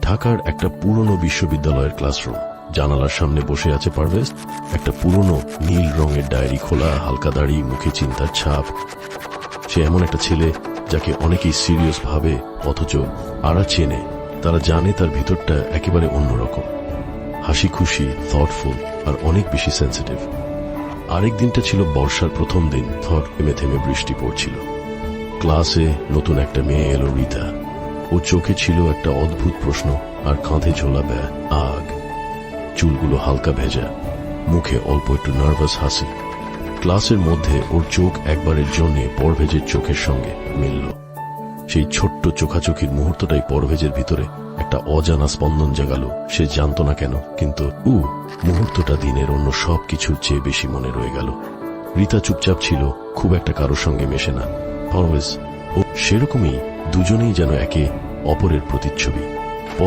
ঢাকার একটা পুরনো বিশ্ববিদ্যালয়ের ক্লাসরুম। জানালার সামনে বসে আছে পারভেজ, একটা পুরনো নীল রঙের ডায়েরি খোলা, হালকা দাড়ি, মুখে চিন্তার ছাপ। সে এমন একটা ছেলে যাকে অনেকেই সিরিয়াস ভাবে, অথচ আরা চেনে। তারা জানে তার ভিতরটা একেবারে অন্যরকম, হাসি খুশি, থটফুল আর অনেক বেশি সেন্সিটিভ। আরেক দিনটা ছিল বর্ষার প্রথম দিন। থেমে থেমে বৃষ্টি পড়ছিল। ক্লাসে নতুন একটা মেয়ে এলো, রিতা। ও চোখে ছিল একটা অদ্ভুত প্রশ্ন আর কাঁধে ঝোলা ব্যাগ। আগ চুলগুলো হালকা ভেজা, মুখে অল্প একটু নার্ভাস হাসি। ক্লাসের মধ্যে ওর চোখ একবারের জন্য পরভেজের চোখের সঙ্গে মিলল। সেই ছোট্ট চোখাচোখির মুহূর্তটাই পরভেজের ভিতরে একটা অজানা স্পন্দন জাগাল। সে জানত না কেন, কিন্তু মুহূর্তটা দিনের অন্য সব কিছুর চেয়ে বেশি মনে রয়ে গেল। রিতা চুপচাপ ছিল, খুব একটা কারোর সঙ্গে মেশে না। পারভেজ ও সেরকমই, দুজনেই যেন একে অপরের প্রতিচ্ছবি।